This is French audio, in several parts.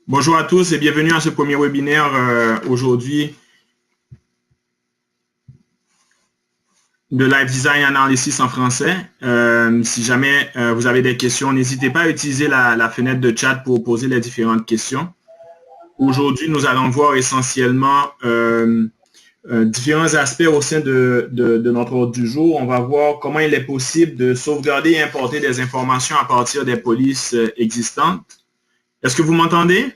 Bonjour à tous et bienvenue à ce premier webinaire aujourd'hui de Live Design Analysis en français. Si jamais vous avez des questions, n'hésitez pas à utiliser la fenêtre de chat pour poser les différentes questions. Aujourd'hui, nous allons voir essentiellement différents aspects au sein de notre ordre du jour. On va voir comment il est possible de sauvegarder et importer des informations à partir des polices existantes. Est-ce que vous m'entendez?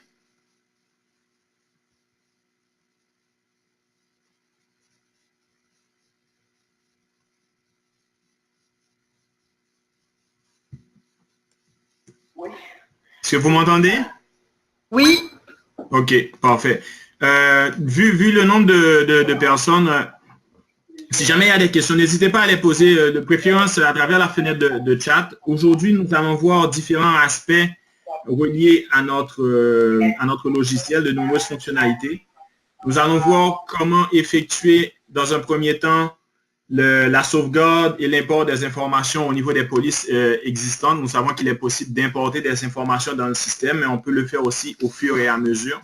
Est-ce que vous m'entendez? Oui. OK, parfait. Vu le nombre de personnes, si jamais il y a des questions, n'hésitez pas à les poser de préférence à travers la fenêtre de chat. Aujourd'hui, nous allons voir différents aspects reliés à notre logiciel, de nombreuses fonctionnalités. Nous allons voir comment effectuer dans un premier temps la sauvegarde et l'import des informations au niveau des polices existantes. Nous savons qu'il est possible d'importer des informations dans le système, mais on peut le faire aussi au fur et à mesure.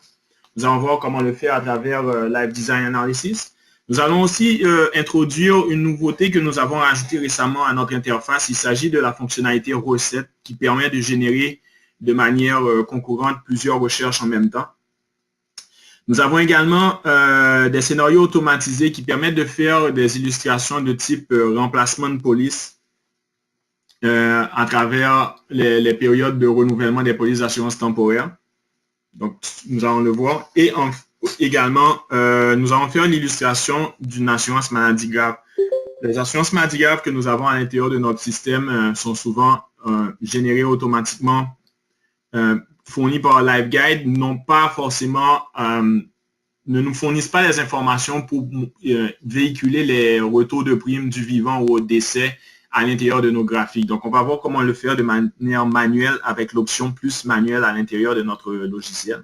Nous allons voir comment le faire à travers Live Design Analysis. Nous allons aussi introduire une nouveauté que nous avons ajoutée récemment à notre interface. Il s'agit de la fonctionnalité recette qui permet de générer de manière concurrente plusieurs recherches en même temps. Nous avons également des scénarios automatisés qui permettent de faire des illustrations de type remplacement de police à travers les périodes de renouvellement des polices d'assurance temporaire. Donc, nous allons le voir. Et également, nous allons faire l'illustration d'une assurance maladie grave. Les assurances maladie grave que nous avons à l'intérieur de notre système sont souvent générées automatiquement fournis par LiveGuide, n'ont pas forcément, ne nous fournissent pas les informations pour véhiculer les retours de primes du vivant ou au décès à l'intérieur de nos graphiques. Donc, on va voir comment le faire de manière manuelle avec l'option plus manuelle à l'intérieur de notre logiciel.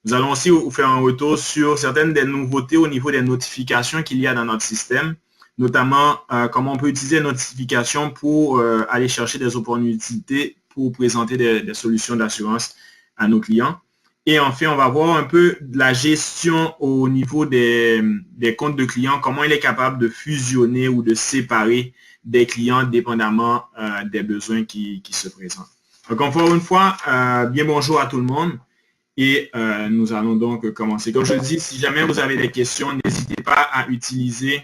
Nous allons aussi vous faire un retour sur certaines des nouveautés au niveau des notifications qu'il y a dans notre système, notamment comment on peut utiliser les notifications pour aller chercher des opportunités pour présenter des solutions d'assurance à nos clients. Et enfin, on va voir un peu de la gestion au niveau des comptes de clients, comment il est capable de fusionner ou de séparer des clients dépendamment des besoins qui se présentent. Donc, encore une fois, bien bonjour à tout le monde et nous allons donc commencer. Comme je le dis, si jamais vous avez des questions, n'hésitez pas à utiliser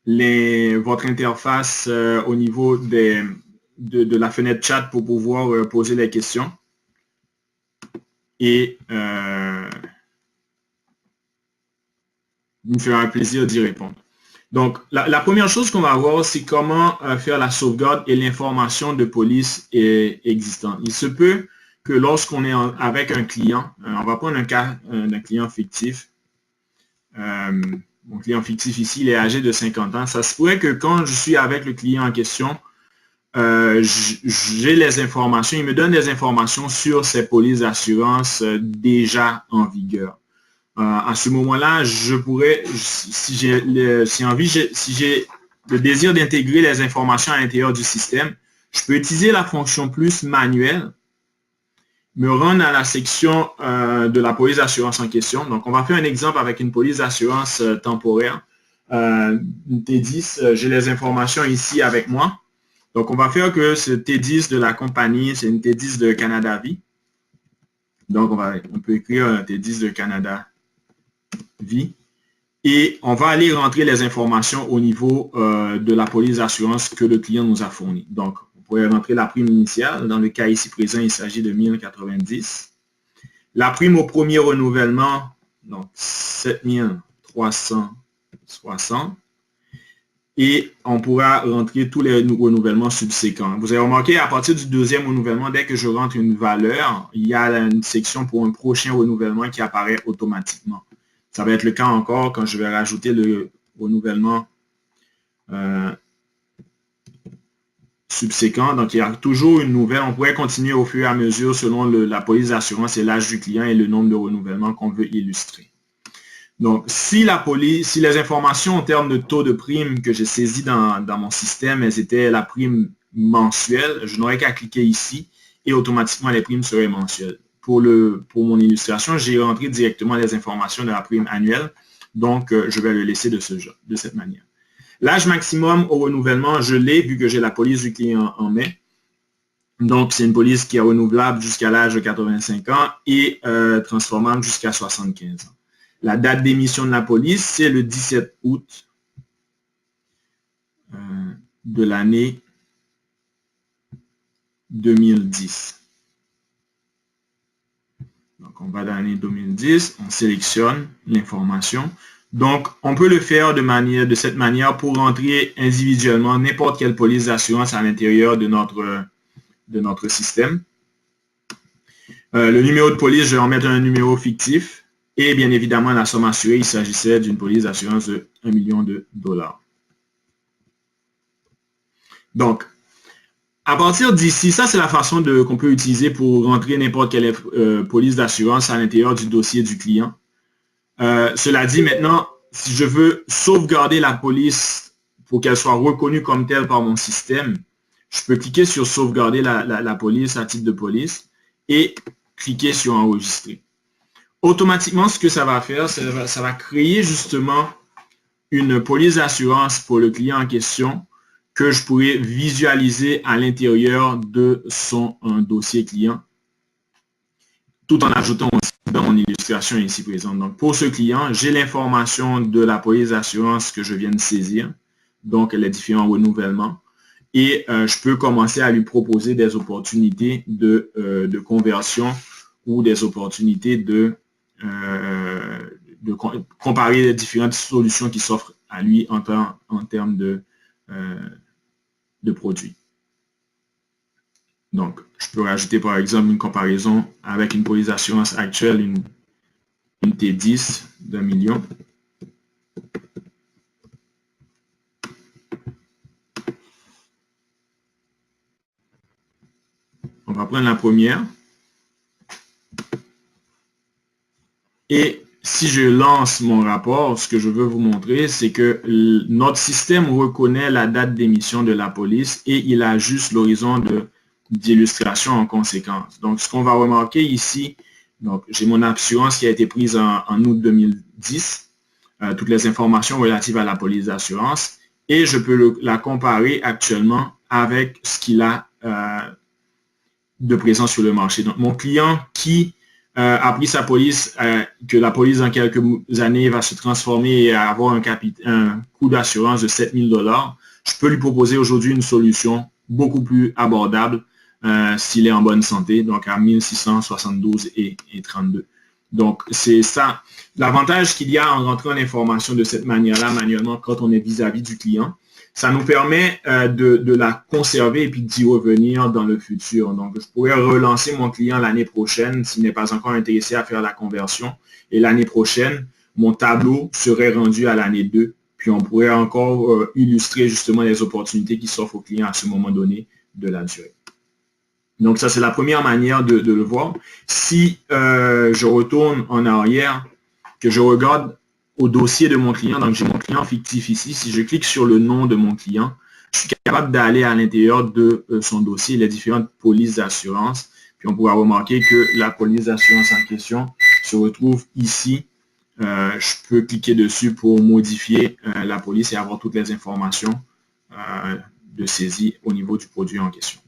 votre interface au niveau de la fenêtre chat pour pouvoir poser les questions. Et il me fera un plaisir d'y répondre. Donc, la première chose qu'on va voir, c'est comment faire la sauvegarde et l'information de police existante. Il se peut que lorsqu'on est avec un client, on va prendre un cas d'un client fictif. Mon client fictif ici, il est âgé de 50 ans. Ça se pourrait que quand je suis avec le client en question, j'ai les informations, il me donne des informations sur ces polices d'assurance déjà en vigueur. À ce moment-là, je pourrais, si j'ai le désir d'intégrer les informations à l'intérieur du système, je peux utiliser la fonction plus manuelle, me rendre à la section de la police d'assurance en question. Donc, on va faire un exemple avec une police d'assurance temporaire, une T10. J'ai les informations ici avec moi. Donc, on va faire que ce T10 de la compagnie, c'est une T10 de Canada Vie. Donc, on peut écrire un T10 de Canada Vie. Et on va aller rentrer les informations au niveau de la police d'assurance que le client nous a fournie. Donc, on pourrait rentrer la prime initiale. Dans le cas ici présent, il s'agit de 1090. La prime au premier renouvellement, donc 7360. Et on pourra rentrer tous les renouvellements subséquents. Vous avez remarqué, à partir du deuxième renouvellement, dès que je rentre une valeur, il y a une section pour un prochain renouvellement qui apparaît automatiquement. Ça va être le cas encore quand je vais rajouter le renouvellement subséquent. Donc, il y a toujours une nouvelle. On pourrait continuer au fur et à mesure selon la police d'assurance et l'âge du client et le nombre de renouvellements qu'on veut illustrer. Donc, si les informations en termes de taux de prime que j'ai saisi dans mon système, elles étaient la prime mensuelle, je n'aurais qu'à cliquer ici et automatiquement les primes seraient mensuelles. pour mon illustration, j'ai rentré directement les informations de la prime annuelle. Donc, je vais le laisser de cette manière. L'âge maximum au renouvellement, je l'ai vu que j'ai la police du client en mai. Donc, c'est une police qui est renouvelable jusqu'à l'âge de 85 ans et transformable jusqu'à 75 ans. La date d'émission de la police, c'est le 17 août de l'année 2010. Donc, on va dans l'année 2010, on sélectionne l'information. Donc, on peut le faire de cette manière pour rentrer individuellement n'importe quelle police d'assurance à l'intérieur de notre système. Le numéro de police, je vais en mettre un numéro fictif. Et bien évidemment, la somme assurée, il s'agissait d'une police d'assurance de 1 million de dollars. Donc, à partir d'ici, ça c'est la façon qu'on peut utiliser pour rentrer n'importe quelle police d'assurance à l'intérieur du dossier du client. Cela dit, maintenant, si je veux sauvegarder la police pour qu'elle soit reconnue comme telle par mon système, je peux cliquer sur sauvegarder la police à titre de police et cliquer sur enregistrer. Automatiquement, ce que ça va faire, ça va créer justement une police d'assurance pour le client en question que je pourrais visualiser à l'intérieur de son dossier client, tout en ajoutant aussi dans mon illustration ici présente. Donc, pour ce client, j'ai l'information de la police d'assurance que je viens de saisir, donc les différents renouvellements, et je peux commencer à lui proposer des opportunités de conversion ou des opportunités de comparer les différentes solutions qui s'offrent à lui en termes de produits. Donc, je peux rajouter par exemple une comparaison avec une police d'assurance actuelle, une T10 d'1 million. On va prendre la première. Et si je lance mon rapport, ce que je veux vous montrer, c'est que notre système reconnaît la date d'émission de la police et il ajuste l'horizon d'illustration en conséquence. Donc, ce qu'on va remarquer ici, donc j'ai mon assurance qui a été prise en août 2010, toutes les informations relatives à la police d'assurance, et je peux la comparer actuellement avec ce qu'il a de présent sur le marché. Donc, mon client qui a pris sa police, que la police dans quelques années va se transformer et avoir un coût d'assurance de 7 000 $, je peux lui proposer aujourd'hui une solution beaucoup plus abordable s'il est en bonne santé, donc à 1672 et 32. Donc, c'est ça. L'avantage qu'il y a en rentrant l'information de cette manière-là, manuellement, quand on est vis-à-vis du client, ça nous permet de la conserver et puis d'y revenir dans le futur. Donc, je pourrais relancer mon client l'année prochaine s'il n'est pas encore intéressé à faire la conversion. Et l'année prochaine, mon tableau serait rendu à l'année 2. Puis, on pourrait encore illustrer justement les opportunités qui s'offrent au client à ce moment donné de la durée. Donc, ça, c'est la première manière de le voir. Si je retourne en arrière, que je regarde au dossier de mon client, donc j'ai mon client fictif ici, si je clique sur le nom de mon client, je suis capable d'aller à l'intérieur de son dossier, les différentes polices d'assurance, puis on pourra remarquer que la police d'assurance en question se retrouve ici. Je peux cliquer dessus pour modifier la police et avoir toutes les informations de saisie au niveau du produit en question.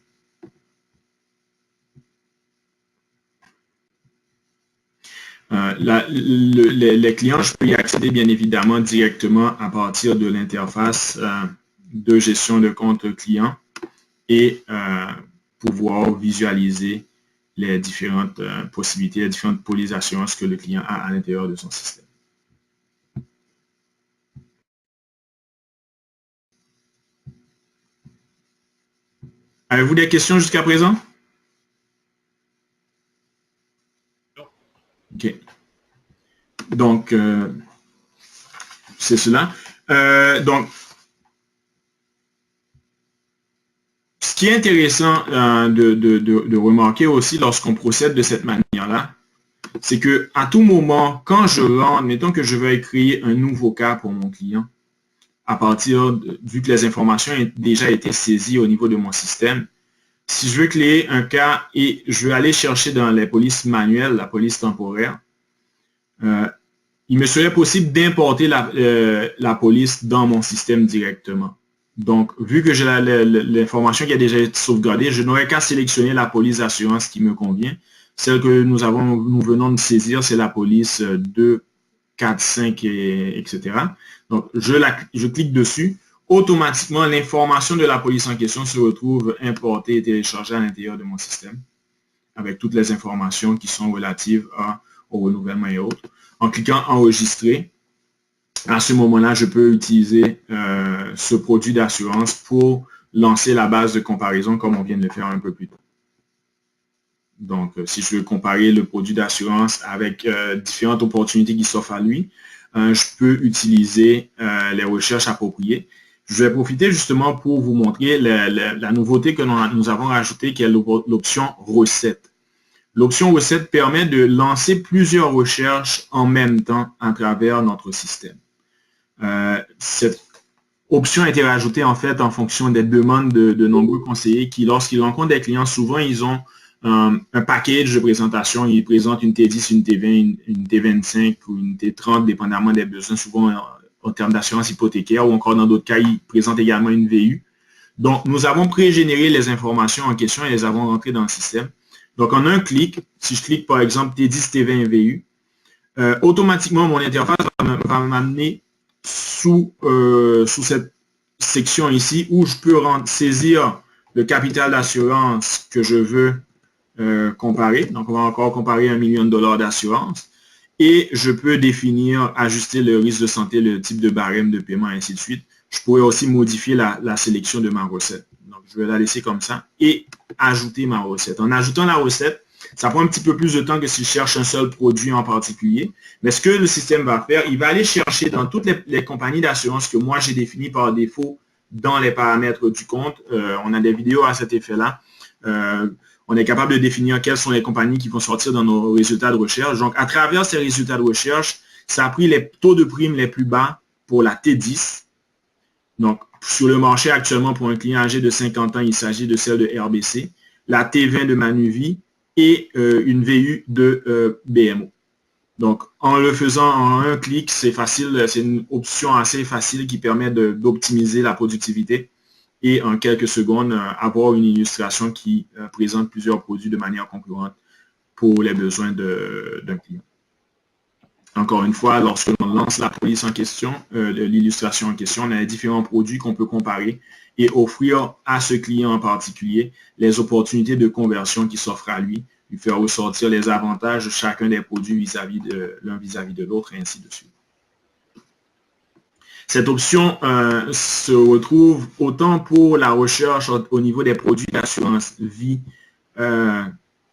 Les clients, je peux y accéder bien évidemment directement à partir de l'interface de gestion de compte client et pouvoir visualiser les différentes possibilités, les différentes polices d'assurance que le client a à l'intérieur de son système. Avez-vous des questions jusqu'à présent? OK. Donc, c'est cela. Donc, ce qui est intéressant de remarquer aussi lorsqu'on procède de cette manière-là, c'est qu'à tout moment, quand je rentre, mettons que je veux créer un nouveau cas pour mon client, vu que les informations ont déjà été saisies au niveau de mon système, si je veux créer un cas et je veux aller chercher dans les polices manuelles, la police temporaire, il me serait possible d'importer la police dans mon système directement. Donc, vu que j'ai l'information qui a déjà été sauvegardée, je n'aurais qu'à sélectionner la police d'assurance qui me convient. Celle que nous venons de saisir, c'est la police 2, 4, 5, etc. Donc, je clique dessus. Automatiquement, l'information de la police en question se retrouve importée et téléchargée à l'intérieur de mon système avec toutes les informations qui sont relatives au renouvellement et autres. En cliquant enregistrer, à ce moment-là, je peux utiliser ce produit d'assurance pour lancer la base de comparaison comme on vient de le faire un peu plus tôt. Donc, si je veux comparer le produit d'assurance avec différentes opportunités qui s'offrent à lui, je peux utiliser les recherches appropriées. Je vais profiter justement pour vous montrer la nouveauté que nous avons rajoutée, qui est l'option recette. L'option recette permet de lancer plusieurs recherches en même temps à travers notre système. Cette option a été rajoutée en fait en fonction des demandes de nombreux conseillers qui, lorsqu'ils rencontrent des clients, souvent ils ont un package de présentation. Ils présentent une T10, une T20, une T25 ou une T30, dépendamment des besoins, souvent en termes d'assurance hypothécaire, ou encore dans d'autres cas, ils présentent également une VU. Donc, nous avons pré-généré les informations en question et les avons rentrées dans le système. Donc, en un clic, si je clique par exemple T10, T20 VU, automatiquement, mon interface va m'amener sous cette section ici où je peux saisir le capital d'assurance que je veux comparer. Donc, on va encore comparer 1 million de dollars d'assurance. Et je peux définir, ajuster le risque de santé, le type de barème de paiement, et ainsi de suite. Je pourrais aussi modifier la sélection de ma recette. Donc, je vais la laisser comme ça et ajouter ma recette. En ajoutant la recette, ça prend un petit peu plus de temps que si je cherche un seul produit en particulier. Mais ce que le système va faire, il va aller chercher dans toutes les compagnies d'assurance que moi j'ai définies par défaut dans les paramètres du compte. On a des vidéos à cet effet-là. On est capable de définir quelles sont les compagnies qui vont sortir dans nos résultats de recherche. Donc, à travers ces résultats de recherche, ça a pris les taux de prime les plus bas pour la T10. Donc, sur le marché actuellement, pour un client âgé de 50 ans, il s'agit de celle de RBC, la T20 de Manuvie et une VU de BMO. Donc, en le faisant en un clic, c'est facile, c'est une option assez facile qui permet d'optimiser la productivité et en quelques secondes, avoir une illustration qui présente plusieurs produits de manière concurrente pour les besoins d'un client. Encore une fois, lorsque l'on lance la police en question, l'illustration en question, on a différents produits qu'on peut comparer et offrir à ce client en particulier les opportunités de conversion qui s'offrent à lui faire ressortir les avantages de chacun des produits vis-à-vis de l'autre, et ainsi de suite. Cette option se retrouve autant pour la recherche au niveau des produits d'assurance vie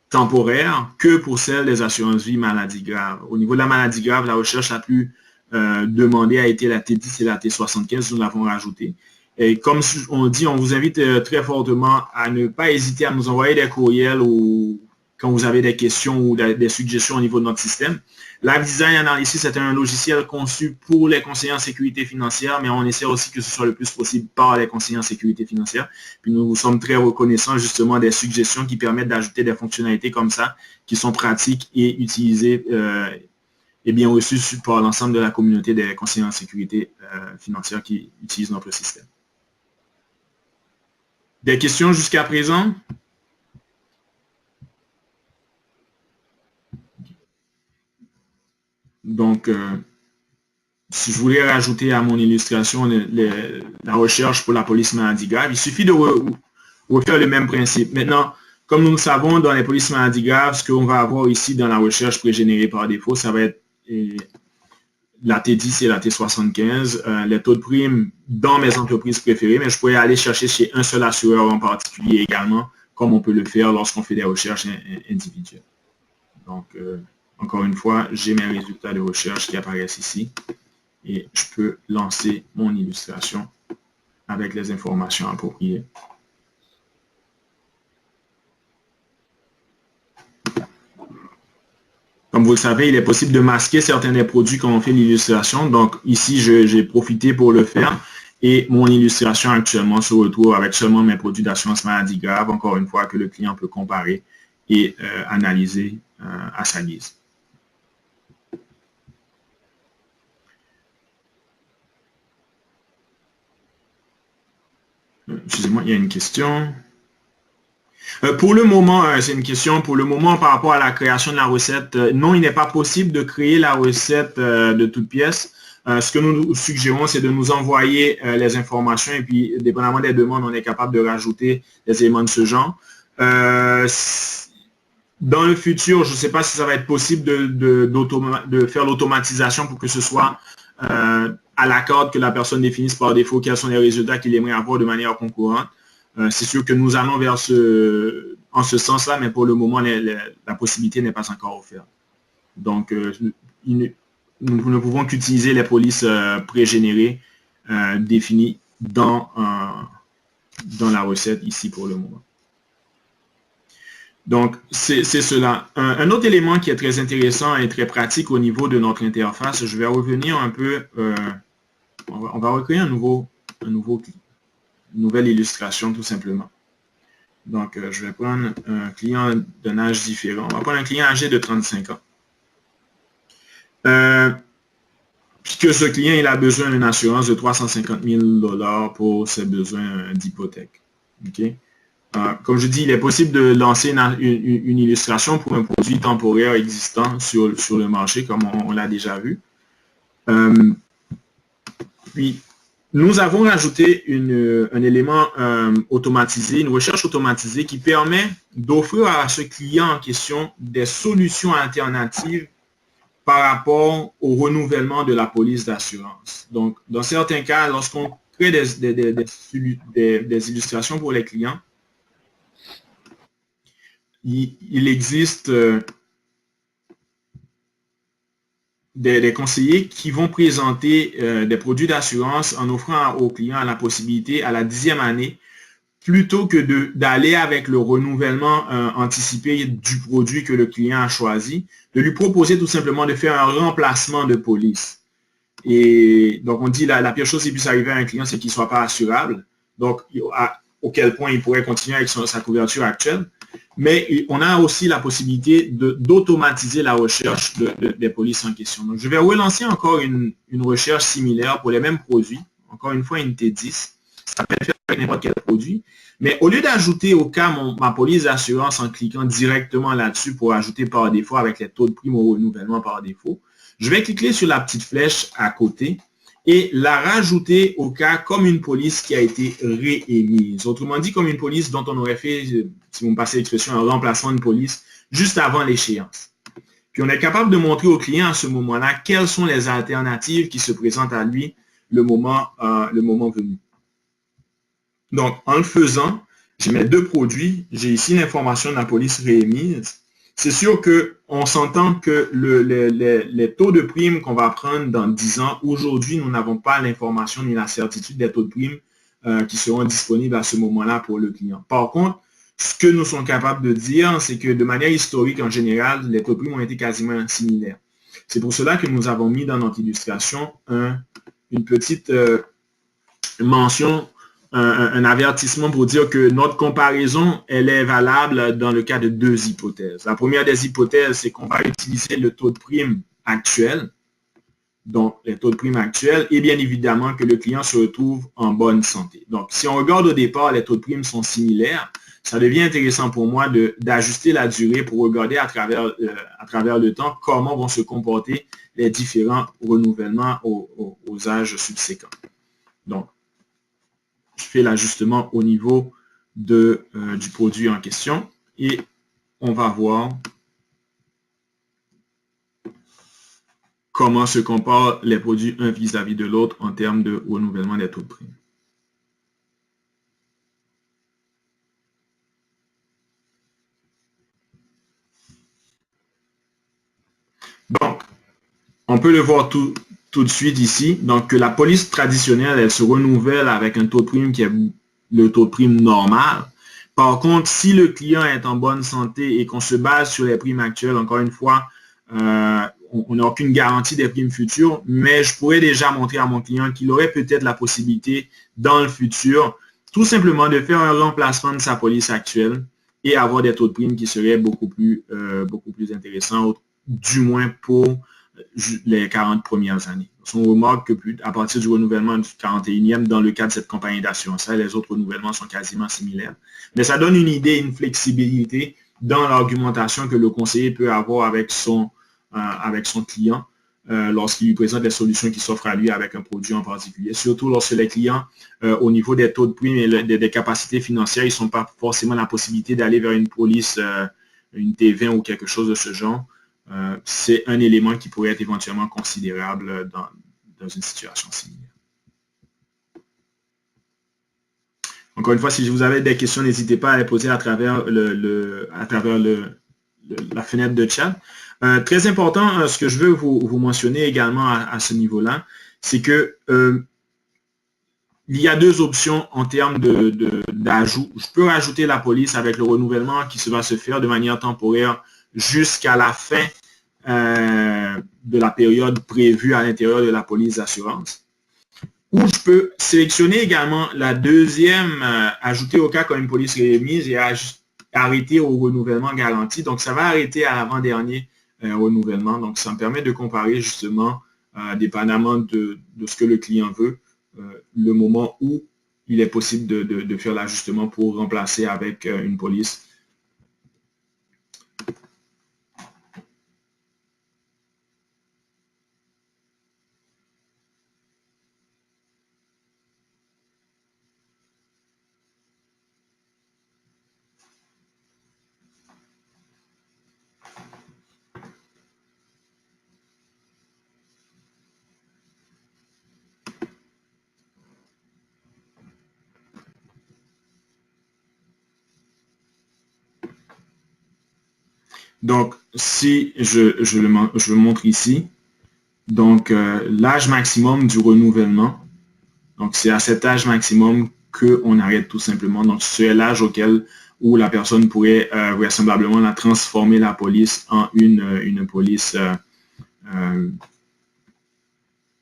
temporaire que pour celle des assurances vie maladie grave. Au niveau de la maladie grave, la recherche la plus demandée a été la T10 et la T75, nous l'avons rajoutée. Et comme on dit, on vous invite très fortement à ne pas hésiter à nous envoyer des courriels ou quand vous avez des questions ou des suggestions au niveau de notre système. Live Design Analysis est un logiciel conçu pour les conseillers en sécurité financière, mais on essaie aussi que ce soit le plus possible par les conseillers en sécurité financière. Puis nous vous sommes très reconnaissants justement des suggestions qui permettent d'ajouter des fonctionnalités comme ça, qui sont pratiques et utilisées et bien reçues par l'ensemble de la communauté des conseillers en sécurité financière qui utilisent notre système. Des questions jusqu'à présent? Donc, si je voulais rajouter à mon illustration la recherche pour la police maladie grave, il suffit de refaire le même principe. Maintenant, comme nous le savons, dans les polices maladie graves, ce qu'on va avoir ici dans la recherche pré-générée par défaut, ça va être la T10 et la T75, les taux de prime dans mes entreprises préférées, mais je pourrais aller chercher chez un seul assureur en particulier également, comme on peut le faire lorsqu'on fait des recherches individuelles. Donc, encore une fois, j'ai mes résultats de recherche qui apparaissent ici et je peux lancer mon illustration avec les informations appropriées. Comme vous le savez, il est possible de masquer certains des produits quand on fait l'illustration. Donc ici, j'ai profité pour le faire. Et mon illustration actuellement se retrouve avec seulement mes produits d'assurance maladie grave, encore une fois, que le client peut comparer et analyser à sa guise. Excusez-moi, il y a une question. Pour le moment, c'est une question, pour le moment, par rapport à la création de la recette, non, il n'est pas possible de créer la recette de toutes pièces. Ce que nous suggérons, c'est de nous envoyer les informations et puis, dépendamment des demandes, on est capable de rajouter des éléments de ce genre. Dans le futur, je ne sais pas si ça va être possible de faire l'automatisation pour que ce soit à l'accord que la personne définisse par défaut quels sont les résultats qu'il aimerait avoir de manière concurrente. C'est sûr que nous allons vers en ce sens-là, mais pour le moment, la possibilité n'est pas encore offerte. Donc, nous ne pouvons qu'utiliser les polices pré-générées définies dans la recette ici pour le moment. Donc, c'est cela. Un autre élément qui est très intéressant et très pratique au niveau de notre interface, je vais revenir un peu, on va recréer une nouvelle illustration tout simplement. Donc, je vais prendre un client d'un âge différent. On va prendre un client âgé de 35 ans. Puisque ce client, il a besoin d'une assurance de 350 000 $ pour ses besoins d'hypothèque. Okay? Comme je dis, il est possible de lancer une illustration pour un produit temporaire existant sur le marché, comme on l'a déjà vu. Puis, nous avons rajouté un élément automatisé, une recherche automatisée qui permet d'offrir à ce client en question des solutions alternatives par rapport au renouvellement de la police d'assurance. Donc, dans certains cas, lorsqu'on crée des illustrations pour les clients, il existe des conseillers qui vont présenter des produits d'assurance en offrant aux clients la possibilité à la 10e année, plutôt que d'aller avec le renouvellement anticipé du produit que le client a choisi, de lui proposer tout simplement de faire un remplacement de police. Et donc, on dit la pire chose qui puisse arriver à un client, c'est qu'il ne soit pas assurable. Donc, auquel point il pourrait continuer avec sa couverture actuelle. Mais on a aussi la possibilité d'automatiser la recherche des polices en question. Donc, je vais relancer encore une recherche similaire pour les mêmes produits. Encore une fois, une T10. Ça peut être fait avec n'importe quel produit. Mais au lieu d'ajouter au cas ma police d'assurance en cliquant directement là-dessus pour ajouter par défaut avec les taux de prime au renouvellement par défaut, je vais cliquer sur la petite flèche à côté et la rajouter au cas comme une police qui a été réémise. Autrement dit, comme une police dont on aurait fait, si vous me passez l'expression, un remplacement de police juste avant l'échéance. Puis on est capable de montrer au client à ce moment-là quelles sont les alternatives qui se présentent à lui le moment venu. Donc, en le faisant, j'ai mes deux produits. J'ai ici l'information de la police réémise. C'est sûr qu'on s'entend que les taux de prime qu'on va prendre dans 10 ans, aujourd'hui, nous n'avons pas l'information ni la certitude des taux de prime qui seront disponibles à ce moment-là pour le client. Par contre, ce que nous sommes capables de dire, c'est que de manière historique, en général, les taux de prime ont été quasiment similaires. C'est pour cela que nous avons mis dans notre illustration une petite mention, un avertissement pour dire que notre comparaison, elle est valable dans le cas de deux hypothèses. La première des hypothèses, c'est qu'on va utiliser le taux de prime actuel, donc les taux de prime actuels, et bien évidemment que le client se retrouve en bonne santé. Donc, si on regarde au départ, les taux de prime sont similaires, ça devient intéressant pour moi d'ajuster la durée pour regarder à travers le temps comment vont se comporter les différents renouvellements aux âges subséquents. Donc, je fais l'ajustement au niveau du produit en question et on va voir comment se comparent les produits un vis-à-vis de l'autre en termes de renouvellement des taux de prime. Donc, on peut le voir tout de suite ici. Donc, la police traditionnelle, elle se renouvelle avec un taux de prime qui est le taux de prime normal. Par contre, si le client est en bonne santé et qu'on se base sur les primes actuelles, encore une fois, on n'a aucune garantie des primes futures, mais je pourrais déjà montrer à mon client qu'il aurait peut-être la possibilité dans le futur, tout simplement de faire un remplacement de sa police actuelle et avoir des taux de primes qui seraient beaucoup plus intéressants, du moins pour les 40 premières années. On remarque que à partir du renouvellement du 41e, dans le cas de cette compagnie d'assurance, les autres renouvellements sont quasiment similaires. Mais ça donne une idée, une flexibilité dans l'argumentation que le conseiller peut avoir avec son client lorsqu'il lui présente les solutions qui s'offrent à lui avec un produit en particulier. Surtout lorsque les clients, au niveau des taux de prime et des capacités financières, ils n'ont pas forcément la possibilité d'aller vers une police, une T20 ou quelque chose de ce genre. C'est un élément qui pourrait être éventuellement considérable dans une situation similaire. Encore une fois, si vous avez des questions, n'hésitez pas à les poser à travers la fenêtre de chat. Très important, ce que je veux vous mentionner également à ce niveau-là, c'est que il y a deux options en termes d'ajout. Je peux rajouter la police avec le renouvellement qui va se faire de manière temporaire jusqu'à la fin de la période prévue à l'intérieur de la police d'assurance. Ou je peux sélectionner également la deuxième, ajouter au cas quand une police est émise et arrêter au renouvellement garanti. Donc, ça va arrêter à l'avant-dernier renouvellement. Donc, ça me permet de comparer justement, dépendamment de ce que le client veut, le moment où il est possible de faire l'ajustement pour remplacer avec une police. Donc, si je le montre ici, donc l'âge maximum du renouvellement, donc c'est à cet âge maximum qu'on arrête tout simplement. Donc, c'est l'âge où la personne pourrait vraisemblablement la transformer la police en une police,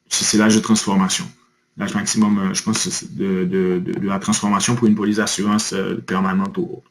c'est l'âge de transformation. L'âge maximum, je pense, c'est de la transformation pour une police d'assurance permanente ou autre.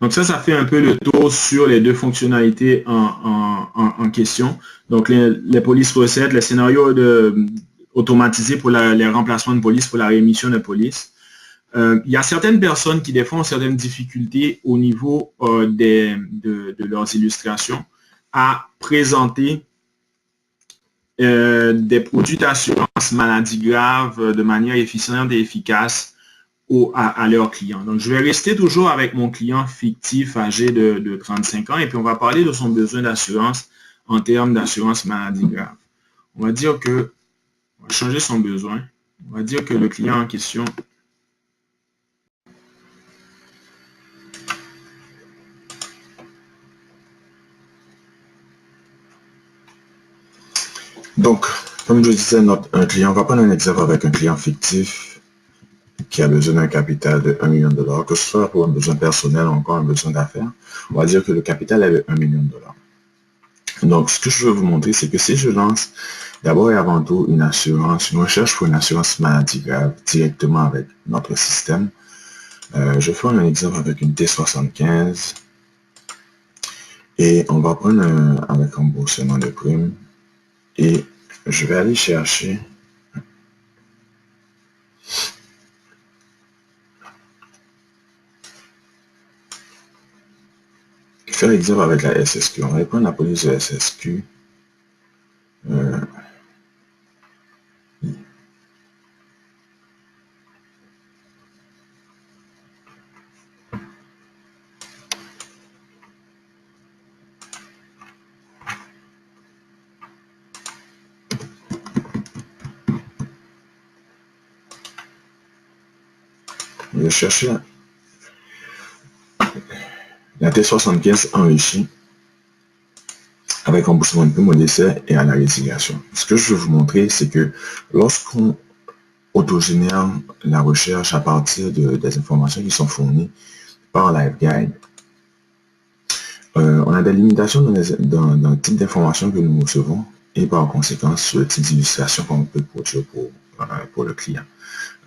Donc ça fait un peu le tour sur les deux fonctionnalités en question. Donc les polices recettes, les scénarios automatisés pour les remplacements de police, pour la réémission de police. Il y a certaines personnes qui des fois ont certaines difficultés au niveau de leurs illustrations à présenter des produits d'assurance maladie grave de manière efficiente et efficace à leurs clients. Donc, je vais rester toujours avec mon client fictif âgé de 35 ans et puis on va parler de son besoin d'assurance en termes d'assurance maladie grave. On va dire que, on va changer son besoin. On va dire que le client en question donc, comme je disais, un client, on va prendre un exemple avec un client fictif qui a besoin d'un capital de 1 million de dollars, que ce soit pour un besoin personnel ou encore un besoin d'affaires. On va dire que le capital est de 1 million de dollars. Donc, ce que je veux vous montrer, c'est que si je lance d'abord et avant tout une recherche pour une assurance maladie grave directement avec notre système, je fais un exemple avec une T75 et on va prendre avec remboursement de primes et je vais aller chercher faire exemple avec la SSQ. On va prendre la police de SSQ. Je vais chercher la T75 enrichie. avec remboursement de prime au décès et à la résiliation. Ce que je veux vous montrer, c'est que lorsqu'on autogénère la recherche à partir des informations qui sont fournies par LiveGuide, on a des limitations dans le type d'informations que nous recevons et par conséquent sur le type d'illustration qu'on peut produire pour le client.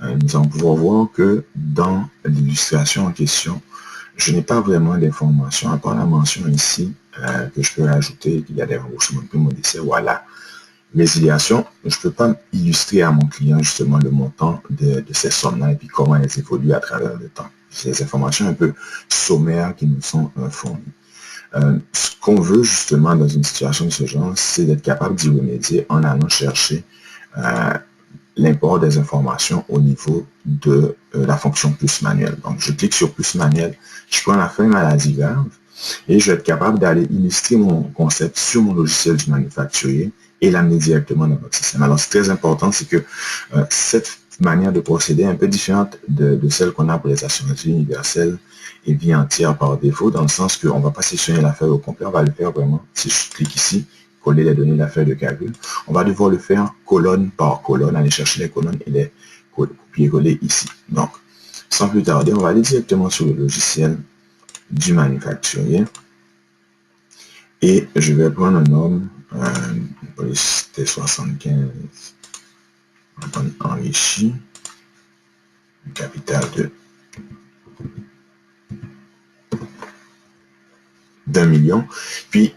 Nous allons pouvoir voir que dans l'illustration en question, je n'ai pas vraiment d'informations, à part la mention ici que je peux rajouter qu'il y a des remboursements de prime au décès ou à la résiliation. Je ne peux pas illustrer à mon client justement le montant de ces sommes-là et puis comment elles évoluent à travers le temps. C'est des informations un peu sommaires qui nous sont fournies. Ce qu'on veut justement dans une situation de ce genre, c'est d'être capable d'y remédier en allant chercher l'import des informations au niveau de la fonction plus manuel. Donc, je clique sur plus manuel, je prends la fin maladie grave et je vais être capable d'aller illustrer mon concept sur mon logiciel du manufacturier et l'amener directement dans notre système. Alors, c'est très important, c'est que cette manière de procéder est un peu différente de celle qu'on a pour les assurances universelles et vie entière par défaut, dans le sens qu'on ne va pas sélectionner la feuille au complet, on va le faire vraiment, si je clique ici, coller les données de la feuille de calcul, on va devoir le faire colonne par colonne, aller chercher les colonnes et les copier-coller ici. Donc, sans plus tarder, on va aller directement sur le logiciel du manufacturier et je vais prendre un norme police T75 enrichi, capital de 1 million. Puis,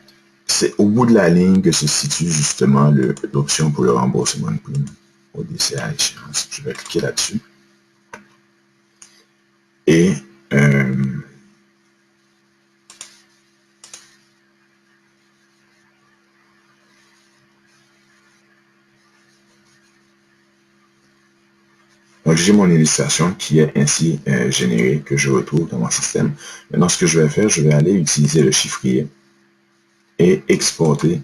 c'est au bout de la ligne que se situe justement l'option pour le remboursement de prime au décès à échéance. Je vais cliquer là-dessus. Et donc, j'ai mon illustration qui est ainsi générée, que je retrouve dans mon système. Maintenant, ce que je vais faire, je vais aller utiliser le chiffrier et exporter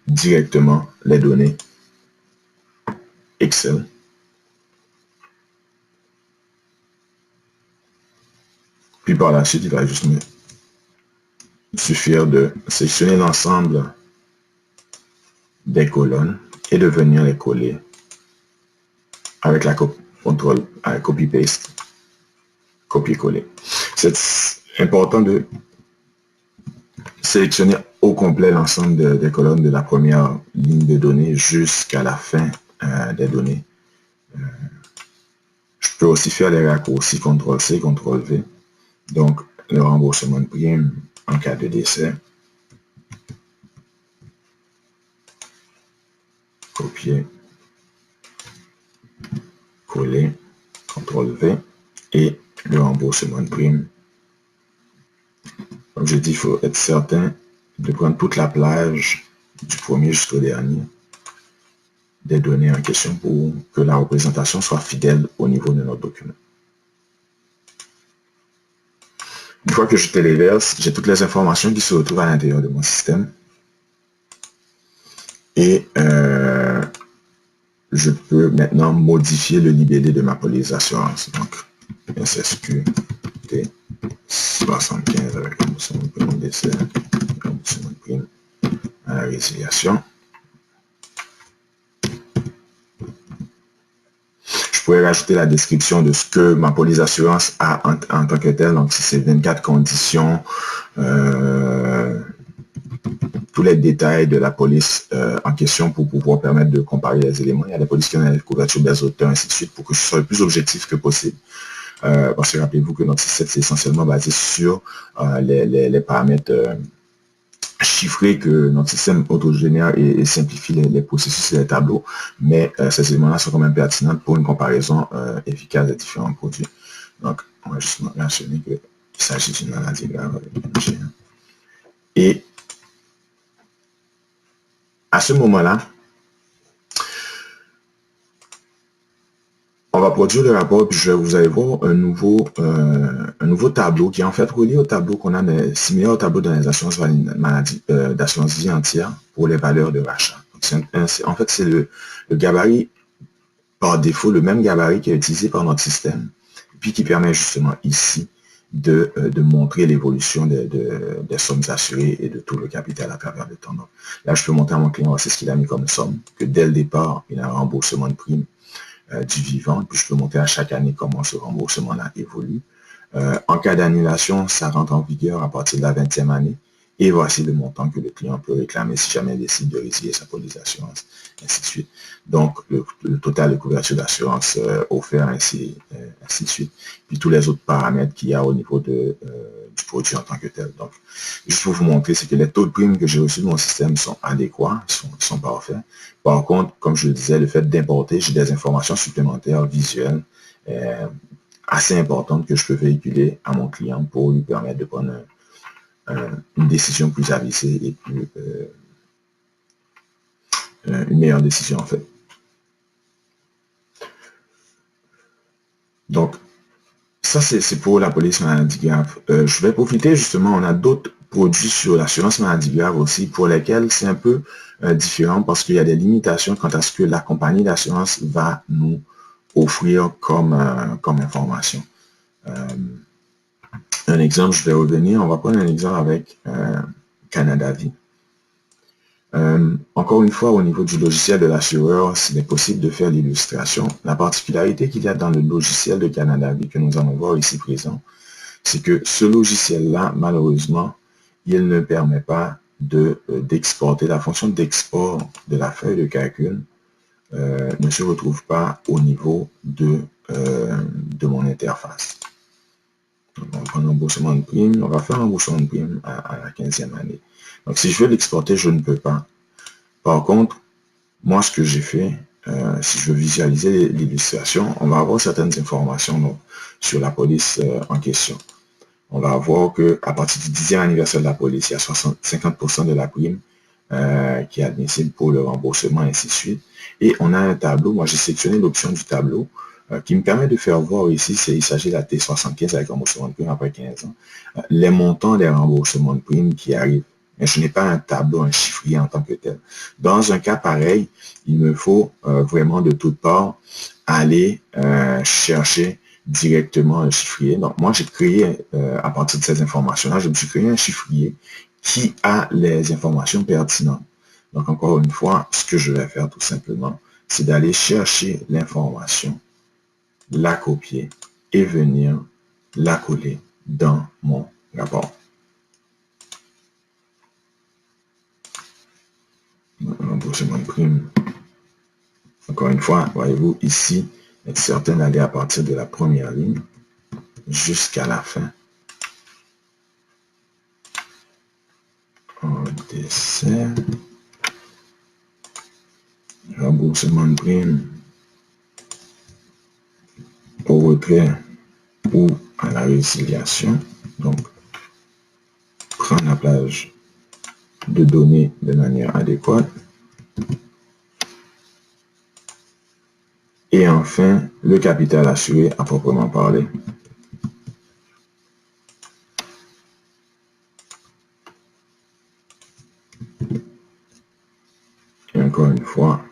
directement les données Excel. Puis par la suite, il va juste me suffire de sélectionner l'ensemble des colonnes et de venir les coller avec la contrôle copy-paste, copier-coller. C'est important de sélectionner au complet l'ensemble des colonnes de la première ligne de données jusqu'à la fin des données. Je peux aussi faire les raccourcis CTRL-C, CTRL-V. Donc, le remboursement de prime en cas de décès. Copier, coller, CTRL-V et le remboursement de prime. Comme je dis, il faut être certain de prendre toute la plage du premier jusqu'au dernier des données en question pour que la représentation soit fidèle au niveau de notre document. Une fois que je téléverse, j'ai toutes les informations qui se retrouvent à l'intérieur de mon système. Et je peux maintenant modifier le libellé de ma police d'assurance. Donc, SSQ T75 avec remboursement de prime décès, remboursement de prime à la résiliation. Je pourrais rajouter la description de ce que ma police d'assurance a en tant que tel. Donc, si c'est 24 conditions, tous les détails de la police en question pour pouvoir permettre de comparer les éléments. Il y a des polices qui ont une couverture des auteurs, ainsi de suite, pour que je sois le plus objectif que possible. Parce que rappelez-vous que notre système, c'est essentiellement basé sur les paramètres chiffrés que notre système autogénère et simplifie les processus et les tableaux. Mais ces éléments-là sont quand même pertinents pour une comparaison efficace des différents produits. Donc, on va juste mentionner qu'il s'agit d'une maladie grave. Et à ce moment-là, on va produire le rapport, puis vous allez voir un nouveau tableau qui est en fait relié au tableau qu'on a similaire au tableau dans les assurances maladie, d'assurance vie entière pour les valeurs de rachat. En fait, c'est le gabarit par défaut, le même gabarit qui est utilisé par notre système, puis qui permet justement ici de montrer l'évolution des sommes assurées et de tout le capital à travers le temps. Donc, là, je peux montrer à mon client, c'est ce qu'il a mis comme somme, que dès le départ, il a un remboursement de prime du vivant, puis je peux montrer à chaque année comment ce remboursement-là évolue. En cas d'annulation, ça rentre en vigueur à partir de la 20e année. Et voici le montant que le client peut réclamer si jamais il décide de résilier sa police d'assurance, ainsi de suite. Donc, le total de couverture d'assurance offert, ainsi de suite. Puis tous les autres paramètres qu'il y a au niveau du produit en tant que tel. Donc, juste pour vous montrer, c'est que les taux de prime que j'ai reçus de mon système sont adéquats, sont parfaits. Par contre, comme je le disais, le fait d'importer, j'ai des informations supplémentaires visuelles assez importantes que je peux véhiculer à mon client pour lui permettre de prendre une décision plus avisée et plus une meilleure décision en fait. Donc, ça c'est pour la police maladie grave. Je vais profiter justement, on a d'autres produits sur l'assurance maladie grave aussi pour lesquels c'est un peu différent parce qu'il y a des limitations quant à ce que la compagnie d'assurance va nous offrir comme information. Un exemple, je vais revenir, on va prendre un exemple avec Canada Vie. Encore une fois, au niveau du logiciel de l'assureur, s'il est possible de faire l'illustration. La particularité qu'il y a dans le logiciel de Canada Vie que nous allons voir ici présent, c'est que ce logiciel-là, malheureusement, il ne permet pas d'exporter. La fonction d'export de la feuille de calcul ne se retrouve pas au niveau de mon interface. On va prendre un remboursement de prime, on va faire un remboursement de prime à la 15e année. Donc, si je veux l'exporter, je ne peux pas. Par contre, moi, ce que j'ai fait, si je veux visualiser l'illustration, on va avoir certaines informations donc, sur la police en question. On va voir qu'à partir du 10e anniversaire de la police, il y a 50% de la prime qui est admissible pour le remboursement, ainsi de suite. Et on a un tableau, moi j'ai sélectionné l'option du tableau, qui me permet de faire voir ici, il s'agit de la T75 avec remboursement de prime après 15 ans, les montants des remboursements de prime qui arrivent. Mais je n'ai pas un tableau, un chiffrier en tant que tel. Dans un cas pareil, il me faut vraiment de toutes parts aller chercher directement un chiffrier. Donc moi j'ai créé, à partir de ces informations-là, je me suis créé un chiffrier qui a les informations pertinentes. Donc encore une fois, ce que je vais faire tout simplement, c'est d'aller chercher l'information, la copier et venir la coller dans mon rapport. Remboursement de prime. Encore une fois, voyez-vous ici, être certain d'aller à partir de la première ligne jusqu'à la fin. On dessert. Remboursement de prime au retrait ou à la résiliation. Donc, prendre la plage de données de manière adéquate. Et enfin, le capital assuré à proprement parler. Et encore une fois,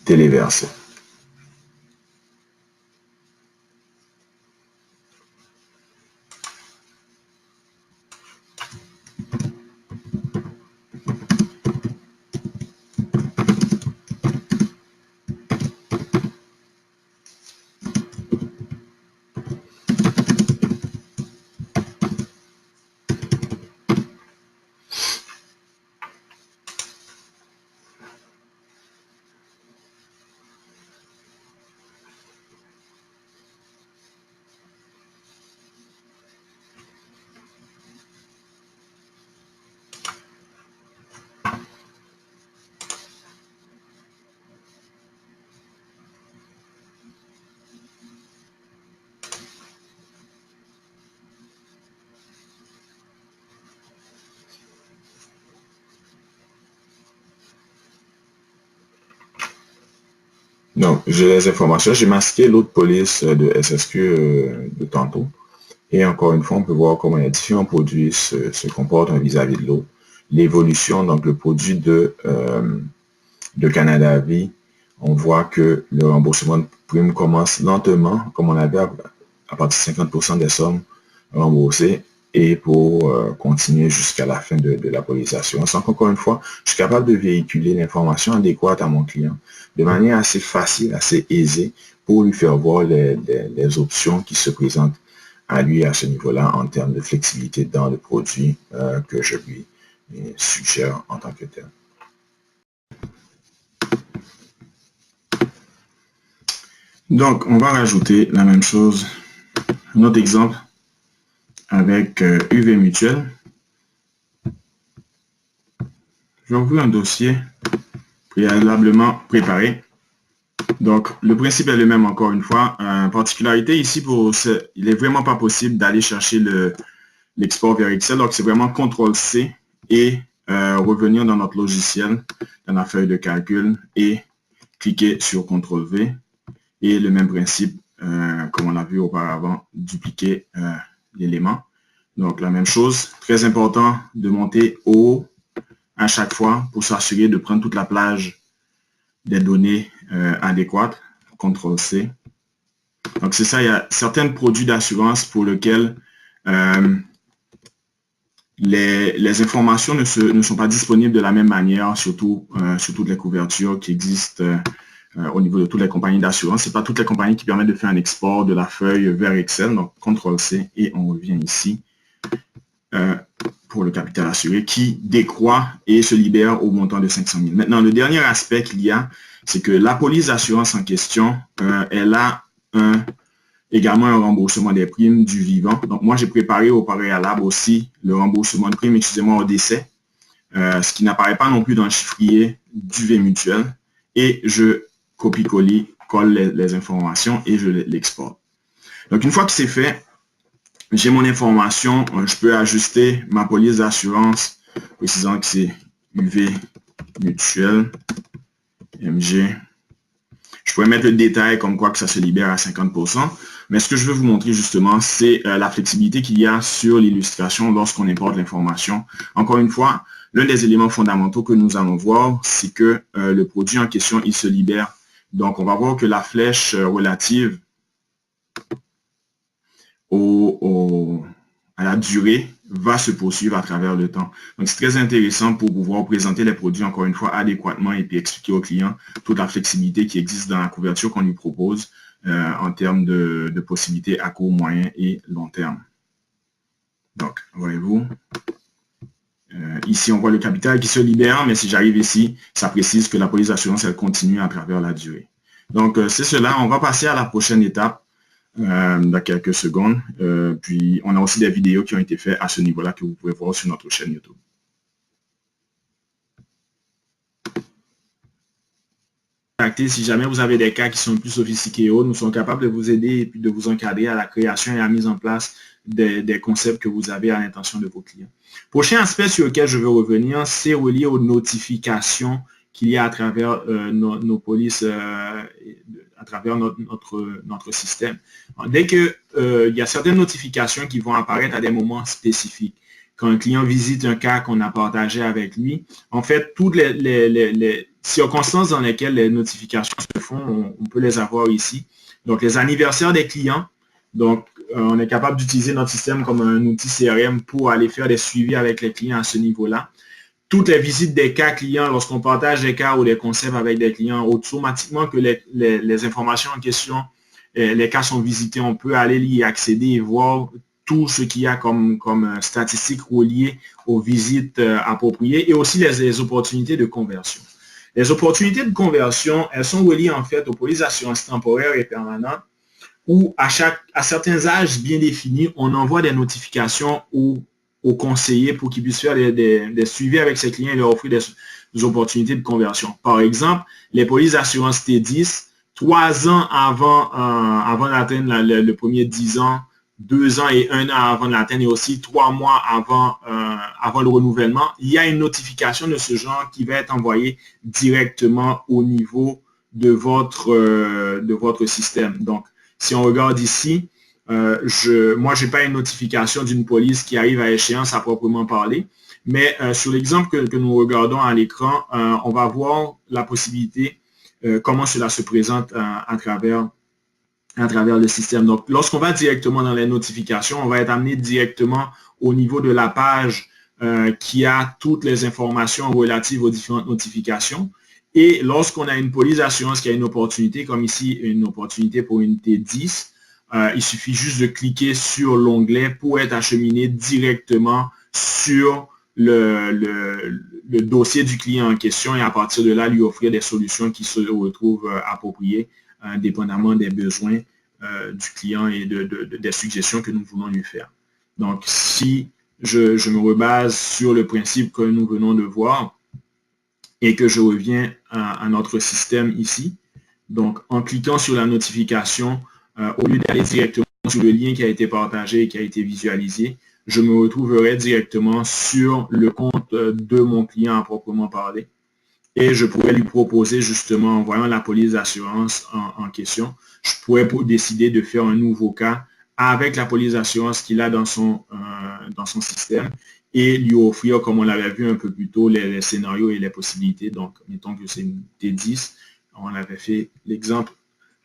téléversé. Donc, j'ai les informations. J'ai masqué l'autre police de SSQ de tantôt. Et encore une fois, on peut voir comment les différents produits se comportent vis-à-vis de l'autre. L'évolution, donc le produit de Canada Vie, on voit que le remboursement de prime commence lentement, comme on avait à partir de 50% des sommes remboursées, et pour continuer jusqu'à la fin de la police d'assurance. Donc, encore une fois, je suis capable de véhiculer l'information adéquate à mon client de manière assez facile, assez aisée, pour lui faire voir les options qui se présentent à lui à ce niveau-là en termes de flexibilité dans le produit que je lui suggère en tant que tel. Donc, on va rajouter la même chose, un autre exemple avec UV Mutuel. Je vais ouvrir un dossier préalablement préparé. Donc, le principe est le même encore une fois. Particularité ici, il n'est vraiment pas possible d'aller chercher l'export vers Excel. Donc, c'est vraiment CTRL-C et revenir dans notre logiciel, dans la feuille de calcul et cliquer sur CTRL-V. Et le même principe, comme on l'a vu auparavant, dupliquer l'élément. Donc, la même chose. Très important de monter haut à chaque fois pour s'assurer de prendre toute la plage des données adéquates. CTRL-C. Donc, c'est ça. Il y a certains produits d'assurance pour lesquels les informations ne sont pas disponibles de la même manière, surtout sur toutes les couvertures qui existent au niveau de toutes les compagnies d'assurance. Ce n'est pas toutes les compagnies qui permettent de faire un export de la feuille vers Excel. Donc, CTRL-C et on revient ici pour le capital assuré qui décroît et se libère au montant de 500 000. Maintenant, le dernier aspect qu'il y a, c'est que la police d'assurance en question, elle a également un remboursement des primes du vivant. Donc, moi, j'ai préparé au préalable aussi le remboursement de primes, excusez-moi, au décès, ce qui n'apparaît pas non plus dans le chiffrier d'UV Mutuel. Et je copie-colle les informations et je l'exporte. Donc, une fois que c'est fait, j'ai mon information, je peux ajuster ma police d'assurance, précisant que c'est UV Mutuel, MG. Je pourrais mettre le détail comme quoi que ça se libère à 50%, mais ce que je veux vous montrer justement, c'est la flexibilité qu'il y a sur l'illustration lorsqu'on importe l'information. Encore une fois, l'un des éléments fondamentaux que nous allons voir, c'est que le produit en question, il se libère. Donc, on va voir que la flèche relative à la durée va se poursuivre à travers le temps. Donc, c'est très intéressant pour pouvoir présenter les produits, encore une fois, adéquatement et puis expliquer au client toute la flexibilité qui existe dans la couverture qu'on lui propose en termes de possibilités à court, moyen et long terme. Donc, voyez-vous, ici, on voit le capital qui se libère, mais si j'arrive ici, ça précise que la police d'assurance, elle continue à travers la durée. Donc, c'est cela. On va passer à la prochaine étape dans quelques secondes. Puis, on a aussi des vidéos qui ont été faites à ce niveau-là que vous pouvez voir sur notre chaîne YouTube. Si jamais vous avez des cas qui sont plus sophistiqués, nous sommes capables de vous aider et puis de vous encadrer à la création et à la mise en place des concepts que vous avez à l'intention de vos clients. Prochain aspect sur lequel je veux revenir, c'est relié aux notifications qu'il y a à travers nos polices, à travers notre système. Dès qu'il y a certaines notifications qui vont apparaître à des moments spécifiques, quand un client visite un cas qu'on a partagé avec lui, en fait, toutes les circonstances dans lesquelles les notifications se font, on peut les avoir ici. Donc, les anniversaires des clients. Donc, on est capable d'utiliser notre système comme un outil CRM pour aller faire des suivis avec les clients à ce niveau-là. Toutes les visites des cas clients, lorsqu'on partage des cas ou des concepts avec des clients, automatiquement que les informations en question, les cas sont visités, on peut aller y accéder et voir tout ce qu'il y a comme statistiques reliées aux visites appropriées et aussi les opportunités de conversion. Les opportunités de conversion, elles sont reliées en fait aux polices d'assurance temporaire et permanente où à certains âges bien définis, on envoie des notifications aux conseillers pour qu'ils puissent faire des suivis avec ses clients et leur offrir des opportunités de conversion. Par exemple, les polices d'assurance T10, 3 ans avant d'atteindre le premier 10 ans, 2 ans et 1 an avant de l'atteindre et aussi 3 mois avant le renouvellement, il y a une notification de ce genre qui va être envoyée directement au niveau de votre système. Donc, si on regarde ici, moi, je n'ai pas une notification d'une police qui arrive à échéance à proprement parler, mais sur l'exemple que nous regardons à l'écran, on va voir la possibilité, comment cela se présente à travers à travers le système. Donc, lorsqu'on va directement dans les notifications, on va être amené directement au niveau de la page qui a toutes les informations relatives aux différentes notifications. Et lorsqu'on a une police d'assurance qui a une opportunité, comme ici, une opportunité pour une T10, il suffit juste de cliquer sur l'onglet pour être acheminé directement sur le dossier du client en question et à partir de là, lui offrir des solutions qui se retrouvent appropriées, dépendamment des besoins du client et des suggestions que nous voulons lui faire. Donc, si je me rebase sur le principe que nous venons de voir et que je reviens à notre système ici, donc en cliquant sur la notification, au lieu d'aller directement sur le lien qui a été partagé et qui a été visualisé, je me retrouverai directement sur le compte de mon client à proprement parler. Et je pourrais lui proposer justement, en voyant la police d'assurance en question, je pourrais décider de faire un nouveau cas avec la police d'assurance qu'il a dans son système et lui offrir, comme on l'avait vu un peu plus tôt, les scénarios et les possibilités. Donc, mettons que c'est une T10, on avait fait l'exemple,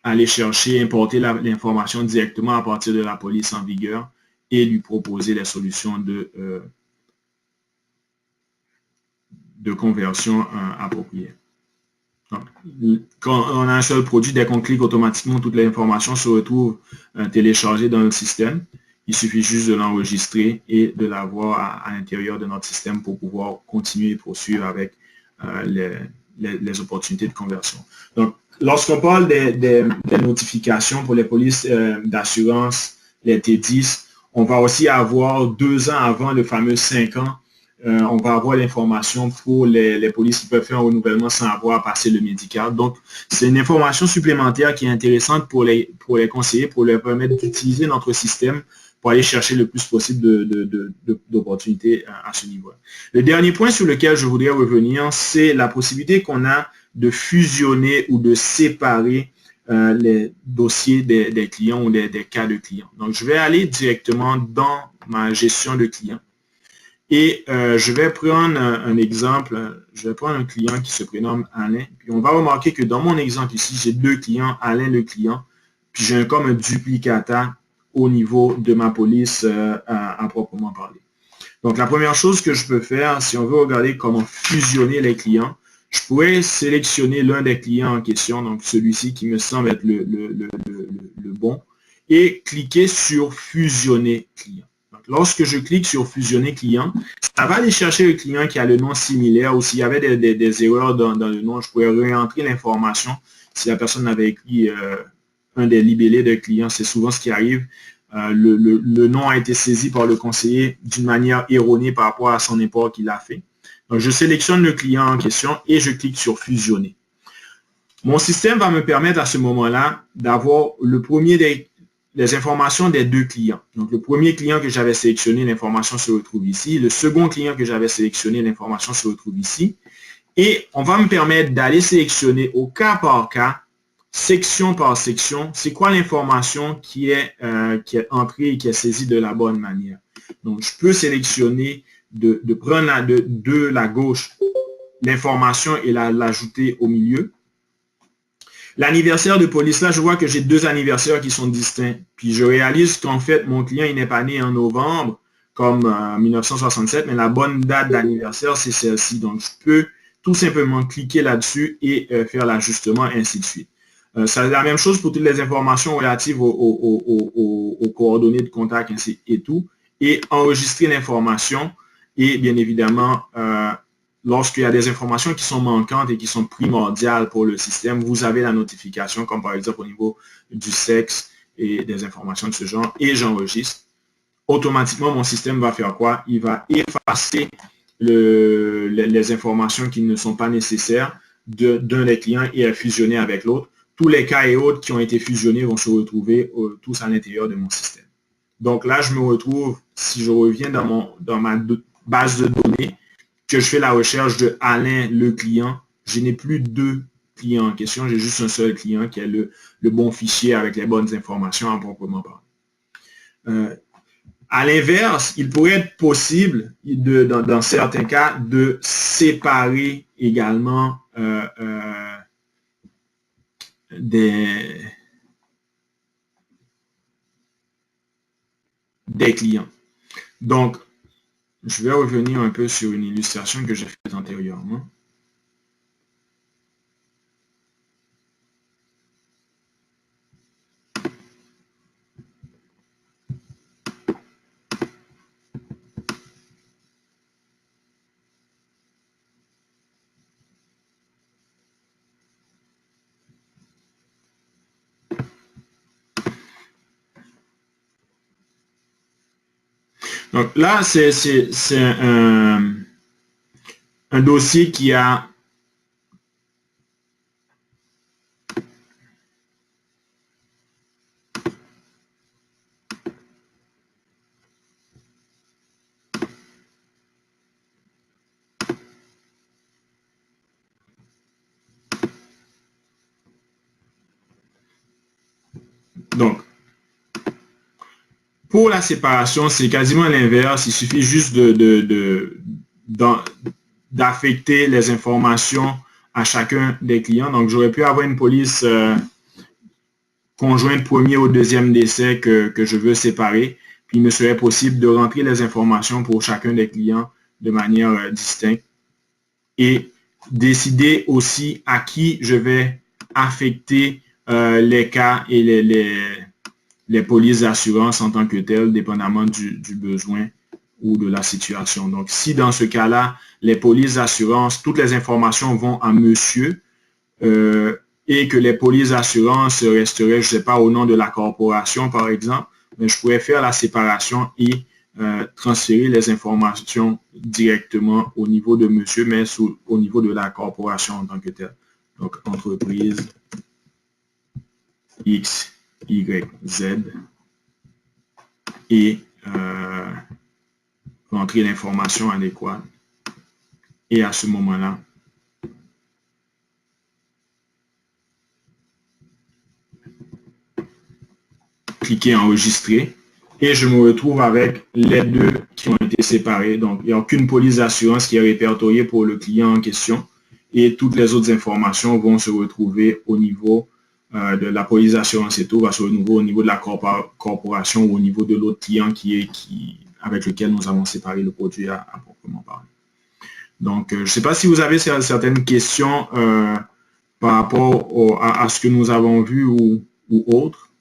aller chercher, importer l'information directement à partir de la police en vigueur et lui proposer les solutions de conversion appropriée. Donc, quand on a un seul produit, dès qu'on clique automatiquement, toute l'information se retrouve téléchargée dans le système. Il suffit juste de l'enregistrer et de l'avoir à l'intérieur de notre système pour pouvoir continuer et poursuivre avec les opportunités de conversion. Donc, lorsqu'on parle des notifications pour les polices d'assurance, les T10, on va aussi avoir 2 ans avant le fameux 5 ans. On va avoir l'information pour les polices qui peuvent faire un renouvellement sans avoir à passer le médical. Donc, c'est une information supplémentaire qui est intéressante pour les conseillers, pour leur permettre d'utiliser notre système pour aller chercher le plus possible d'opportunités à ce niveau-là. Le dernier point sur lequel je voudrais revenir, c'est la possibilité qu'on a de fusionner ou de séparer les dossiers des clients ou des cas de clients. Donc, je vais aller directement dans ma gestion de clients. Et je vais prendre un exemple, je vais prendre un client qui se prénomme Alain, puis on va remarquer que dans mon exemple ici, j'ai 2 clients, Alain le client, puis j'ai comme un duplicata au niveau de ma police à proprement parler. Donc la première chose que je peux faire, si on veut regarder comment fusionner les clients, je pourrais sélectionner l'un des clients en question, donc celui-ci qui me semble être le bon, et cliquer sur fusionner client. Lorsque je clique sur fusionner client, ça va aller chercher le client qui a le nom similaire ou s'il y avait des erreurs dans le nom, je pourrais réentrer l'information. Si la personne avait écrit un des libellés de client, c'est souvent ce qui arrive. Le nom a été saisi par le conseiller d'une manière erronée par rapport à son import qu'il a fait. Donc, je sélectionne le client en question et je clique sur fusionner. Mon système va me permettre à ce moment-là d'avoir le premier les informations des 2 clients. Donc, le premier client que j'avais sélectionné, l'information se retrouve ici. Le second client que j'avais sélectionné, l'information se retrouve ici. Et on va me permettre d'aller sélectionner au cas par cas, section par section, c'est quoi l'information qui est entrée et qui est saisie de la bonne manière. Donc, je peux sélectionner de prendre de la gauche l'information et l'ajouter au milieu. L'anniversaire de police, là, je vois que j'ai 2 anniversaires qui sont distincts. Puis je réalise qu'en fait, mon client, il n'est pas né en novembre, comme 1967, mais la bonne date d'anniversaire, c'est celle-ci. Donc, je peux tout simplement cliquer là-dessus et faire l'ajustement, ainsi de suite. C'est la même chose pour toutes les informations relatives aux coordonnées de contact ainsi et tout. Et enregistrer l'information et bien évidemment, lorsqu'il y a des informations qui sont manquantes et qui sont primordiales pour le système, vous avez la notification, comme par exemple au niveau du sexe et des informations de ce genre, et j'enregistre. Automatiquement, mon système va faire quoi? Il va effacer les informations qui ne sont pas nécessaires d'un des clients et fusionner avec l'autre. Tous les cas et autres qui ont été fusionnés vont se retrouver tous à l'intérieur de mon système. Donc là, je me retrouve, si je reviens dans ma base de données, que je fais la recherche de Alain, le client, je n'ai plus 2 clients en question, j'ai juste un seul client qui a le bon fichier avec les bonnes informations à proprement parler. À l'inverse, il pourrait être possible, dans certains cas, de séparer également des clients. Donc, je vais revenir un peu sur une illustration que j'ai faite antérieurement. Donc là, c'est un dossier qui a donc pour la séparation, c'est quasiment l'inverse. Il suffit juste d'affecter les informations à chacun des clients. Donc, j'aurais pu avoir une police conjointe premier au deuxième décès que je veux séparer. Puis, il me serait possible de rentrer les informations pour chacun des clients de manière distincte et décider aussi à qui je vais affecter les cas et les polices d'assurance en tant que telles, dépendamment du besoin ou de la situation. Donc, si dans ce cas-là, les polices d'assurance, toutes les informations vont à monsieur et que les polices d'assurance resteraient, je ne sais pas, au nom de la corporation, par exemple, mais je pourrais faire la séparation et transférer les informations directement au niveau de monsieur, mais au niveau de la corporation en tant que telle. Donc, entreprise X, Y, Z et rentrer l'information adéquate. Et à ce moment-là, cliquer enregistrer et je me retrouve avec les deux qui ont été séparés. Donc, il n'y a aucune police d'assurance qui est répertoriée pour le client en question et toutes les autres informations vont se retrouver au niveau de la police d'assurance et tout va se retrouver au niveau de la corporation ou au niveau de l'autre client avec lequel nous avons séparé le produit à proprement parler. Donc, je ne sais pas si vous avez certaines questions par rapport à ce que nous avons vu ou autre,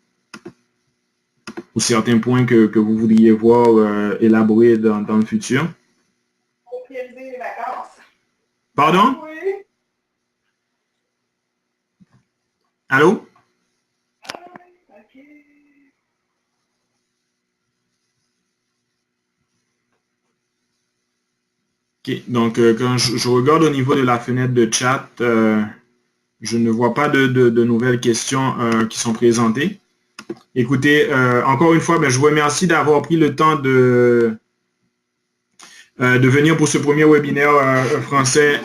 ou certains points que vous voudriez voir élaborés dans le futur. Les vacances. Pardon? Oui. Allô? OK. Donc, quand je regarde au niveau de la fenêtre de chat, je ne vois pas de nouvelles questions qui sont présentées. Écoutez, encore une fois, je vous remercie d'avoir pris le temps de venir pour ce premier webinaire français.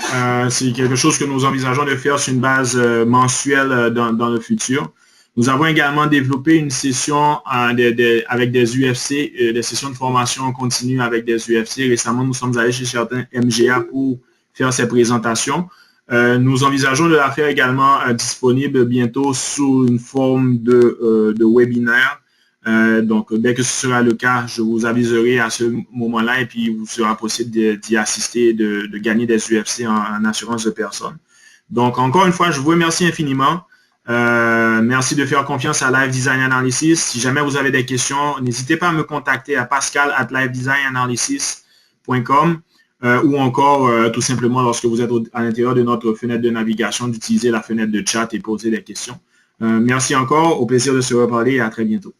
C'est quelque chose que nous envisageons de faire sur une base mensuelle dans le futur. Nous avons également développé une session avec des UFC, des sessions de formation continue avec des UFC. Récemment, nous sommes allés chez certains MGA pour faire ces présentations. Nous envisageons de la faire également disponible bientôt sous une forme de webinaire. Donc, dès que ce sera le cas, je vous aviserai à ce moment-là et puis il vous sera possible d'y assister et de gagner des UFC en assurance de personne. Donc, encore une fois, je vous remercie infiniment. Merci de faire confiance à Live Design Analysis. Si jamais vous avez des questions, n'hésitez pas à me contacter à pascal@livedesignanalysis.com ou encore tout simplement lorsque vous êtes à l'intérieur de notre fenêtre de navigation d'utiliser la fenêtre de chat et poser des questions. Merci encore, au plaisir de se reparler et à très bientôt.